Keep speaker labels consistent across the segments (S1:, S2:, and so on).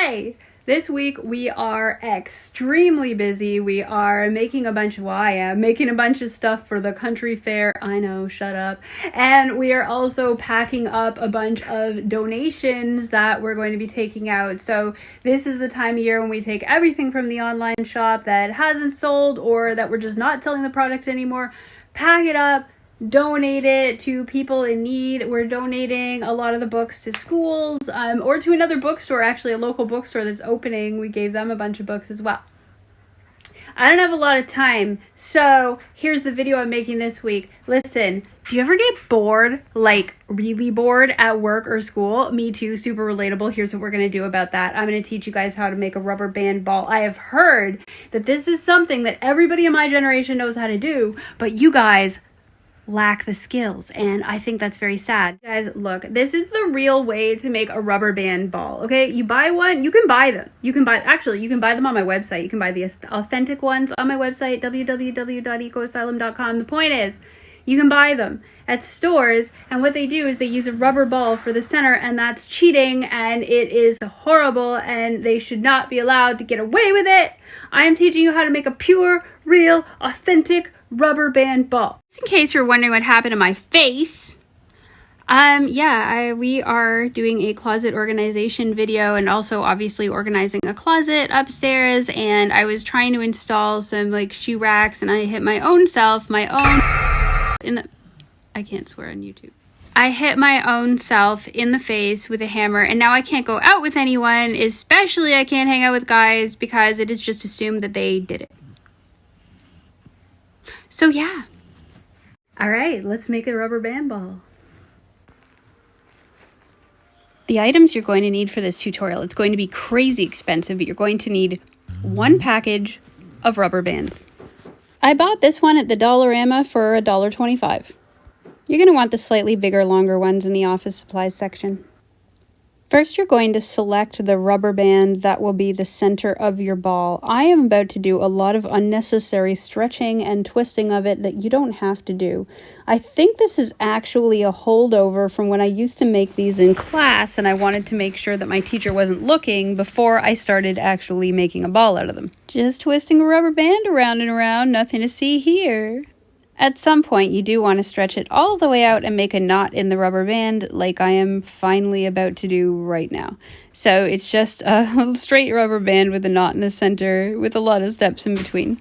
S1: Okay, this week we are extremely busy. We are making a bunch of, well, I am making a bunch of stuff for the country fair. I know, shut up. And we are also packing up a bunch of donations that we're going to be taking out. So this is the time of year when we take everything from the online shop that hasn't sold or that we're just not selling the product anymore, pack it up, donate it to people in need. We're donating a lot of the books to schools or to another bookstore, actually a local bookstore that's opening. We gave them a bunch of books as well. I don't have a lot of time, so here's the video I'm making this week. Listen, do you ever get bored, like really bored at work or school? Me too, super relatable. Here's what we're going to do about that. I'm going to teach you guys how to make a rubber band ball. I have heard that this is something that everybody in my generation knows how to do, but you guys lack the skills, and I think that's very sad. Guys, look, this is the real way to make a rubber band ball, okay? You buy one, you can buy them. You can buy them on my website. You can buy the authentic ones on my website, www.ecoasylum.com. The point is, you can buy them at stores, and what they do is they use a rubber ball for the center, and that's cheating, and it is horrible, and they should not be allowed to get away with it. I am teaching you how to make a pure, real, authentic rubber band ball. Just in case you're wondering what happened to my face, we are doing a closet organization video and also obviously organizing a closet upstairs, and I was trying to install some like shoe racks, and I hit my own self, I can't swear on YouTube. I hit my own self in the face with a hammer, and now I can't go out with anyone, especially I can't hang out with guys because it is just assumed that they did it. So yeah. All right, let's make a rubber band ball. The items you're going to need for this tutorial, it's going to be crazy expensive, but you're going to need one package of rubber bands. I bought this one at the Dollarama for $1.25. You're going to want the slightly bigger, longer ones in the office supplies section. First, you're going to select the rubber band that will be the center of your ball. I am about to do a lot of unnecessary stretching and twisting of it that you don't have to do. I think this is actually a holdover from when I used to make these in class, and I wanted to make sure that my teacher wasn't looking before I started actually making a ball out of them. Just twisting a rubber band around and around, nothing to see here. At some point, you do want to stretch it all the way out and make a knot in the rubber band like I am finally about to do right now. So it's just a straight rubber band with a knot in the center with a lot of steps in between.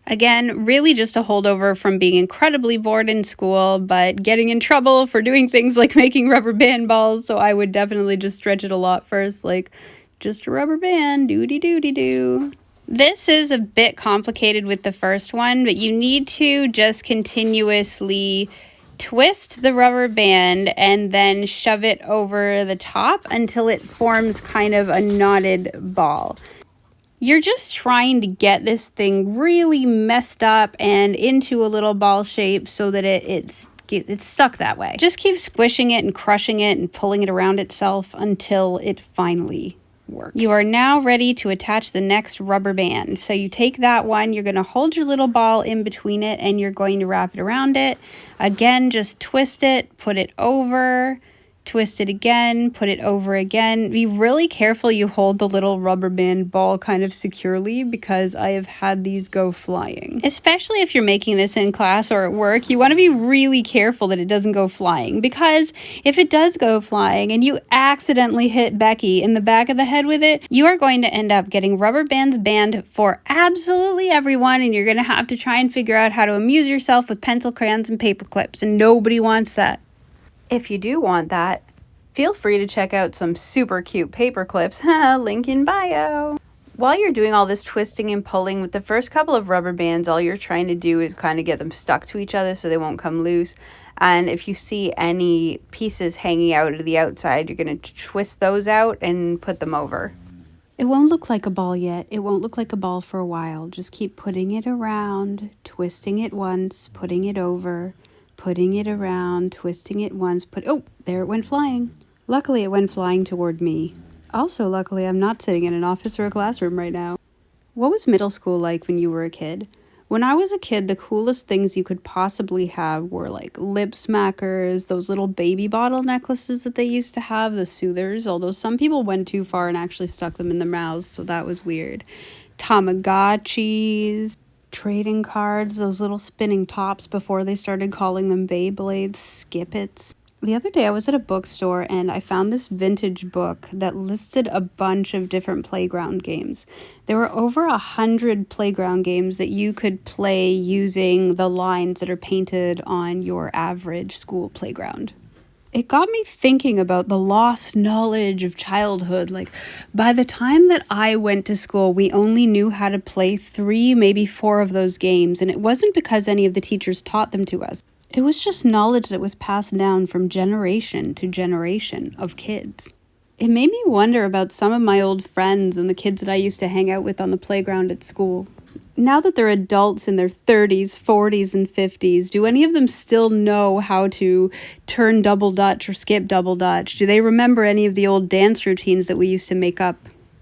S1: Again, really just a holdover from being incredibly bored in school, but getting in trouble for doing things like making rubber band balls, so I would definitely just stretch it a lot first, like just a rubber band, doody-doody-doo. This is a bit complicated with the first one, but you need to just continuously twist the rubber band and then shove it over the top until it forms kind of a knotted ball. You're just trying to get this thing really messed up and into a little ball shape so that it's stuck that way. Just keep squishing it and crushing it and pulling it around itself until it finally works. You are now ready to attach the next rubber band. So you take that one, you're going to hold your little ball in between it, and you're going to wrap it around it. Again, just twist it, put it over, twist it again, put it over again. Be really careful you hold the little rubber band ball kind of securely, because I have had these go flying. Especially if you're making this in class or at work, you want to be really careful that it doesn't go flying, because if it does go flying and you accidentally hit Becky in the back of the head with it, you are going to end up getting rubber bands banned for absolutely everyone, and you're going to have to try and figure out how to amuse yourself with pencil, crayons, and paper clips, and nobody wants that. If you do want that, feel free to check out some super cute paper clips, link in bio. While you're doing all this twisting and pulling with the first couple of rubber bands, all you're trying to do is kind of get them stuck to each other so they won't come loose. And if you see any pieces hanging out of the outside, you're going to twist those out and put them over. It won't look like a ball yet. It won't look like a ball for a while. Just keep putting it around, twisting it once, putting it over, putting it around, twisting it once, oh, there it went flying. Luckily, it went flying toward me. Also, luckily, I'm not sitting in an office or a classroom right now. What was middle school like when you were a kid? When I was a kid, the coolest things you could possibly have were like lip smackers, those little baby bottle necklaces that they used to have, the soothers, although some people went too far and actually stuck them in their mouths, so that was weird. Tamagotchis, trading cards, those little spinning tops before they started calling them Beyblades, Skip-Its. The other day I was at a bookstore and I found this vintage book that listed a bunch of different playground games. There were over 100 playground games that you could play using the lines that are painted on your average school playground. It got me thinking about the lost knowledge of childhood. Like, by the time that I went to school, we only knew how to play 3, maybe 4 of those games, and it wasn't because any of the teachers taught them to us. It was just knowledge that was passed down from generation to generation of kids. It made me wonder about some of my old friends and the kids that I used to hang out with on the playground at school. Now that they're adults in their 30s, 40s, and 50s, do any of them still know how to turn double dutch or skip double dutch? Do they remember any of the old dance routines that we used to make up?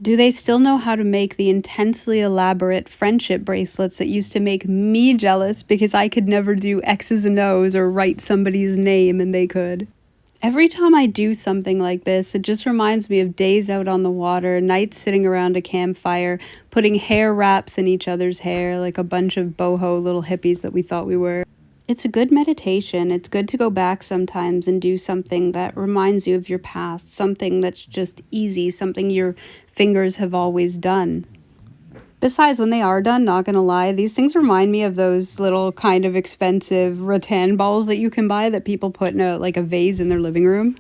S1: Do they still know how to make the intensely elaborate friendship bracelets that used to make me jealous because I could never do X's and O's or write somebody's name and they could? Every time I do something like this, it just reminds me of days out on the water, nights sitting around a campfire, putting hair wraps in each other's hair like a bunch of boho little hippies that we thought we were. It's a good meditation. It's good to go back sometimes and do something that reminds you of your past, something that's just easy, something your fingers have always done. Besides, when they are done, not gonna lie, these things remind me of those little kind of expensive rattan balls that you can buy that people put in a vase in their living room.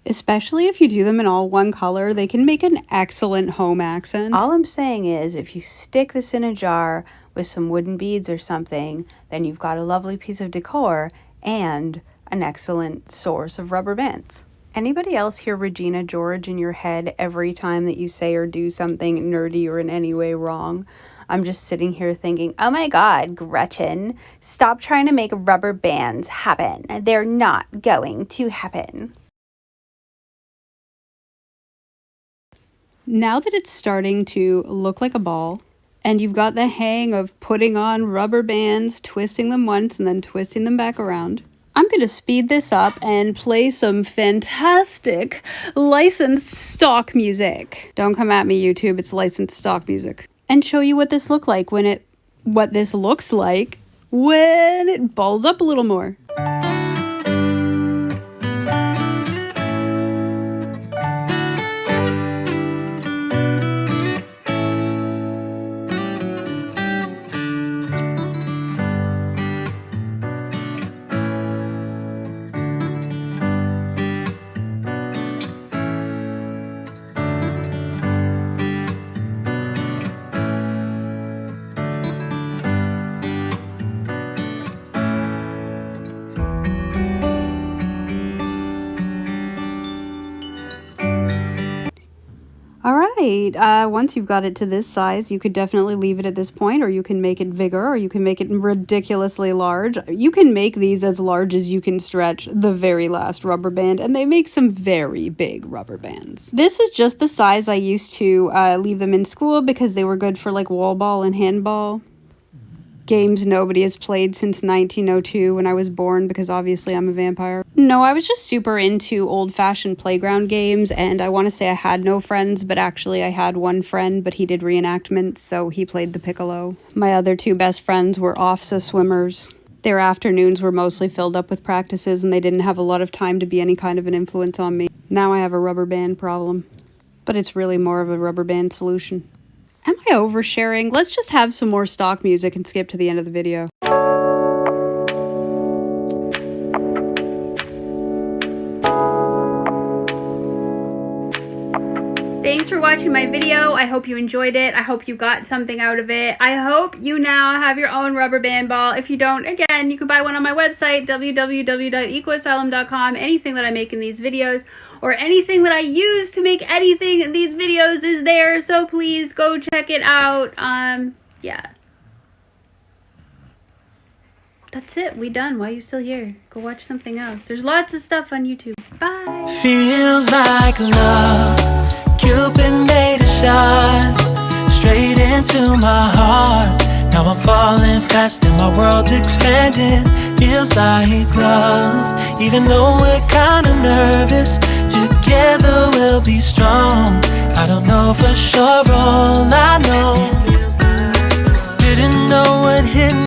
S1: Especially if you do them in all one color, they can make an excellent home accent. All I'm saying is, if you stick this in a jar with some wooden beads or something, then you've got a lovely piece of decor and an excellent source of rubber bands. Anybody else hear Regina George in your head every time that you say or do something nerdy or in any way wrong? I'm just sitting here thinking, oh my God, Gretchen, stop trying to make rubber bands happen. They're not going to happen. Now that it's starting to look like a ball, and you've got the hang of putting on rubber bands, twisting them once, and then twisting them back around, I'm going to speed this up and play some fantastic licensed stock music. Don't come at me, YouTube, it's licensed stock music. And show you what this looks like when it balls up a little more. Once you've got it to this size, you could definitely leave it at this point, or you can make it bigger, or you can make it ridiculously large. You can make these as large as you can stretch the very last rubber band, and they make some very big rubber bands. This is just the size I used to leave them in school because they were good for like wall ball and handball. Games nobody has played since 1902 when I was born, because obviously I'm a vampire. No, I was just super into old-fashioned playground games, and I want to say I had no friends, but actually I had one friend, but he did reenactments, so he played the piccolo. My other 2 best friends were OFSA swimmers. Their afternoons were mostly filled up with practices, and they didn't have a lot of time to be any kind of an influence on me. Now I have a rubber band problem, but it's really more of a rubber band solution. Am I oversharing? Let's just have some more stock music and skip to the end of the video. Thanks for watching my video. I hope you enjoyed it. I hope you got something out of it. I hope you now have your own rubber band ball. If you don't, again, you can buy one on my website, www.ecoasylum.com. Anything that I make in these videos, or anything that I use to make anything in these videos, is there, so please go check it out. Yeah. That's it. We done. Why are you still here? Go watch something else. There's lots of stuff on YouTube. Bye.
S2: Feels like love. Cupid made a shot straight into my heart. Now I'm falling fast and my world's expanding. Feels like love, even though we're kinda nervous. Together we'll be strong. I don't know for sure, all I know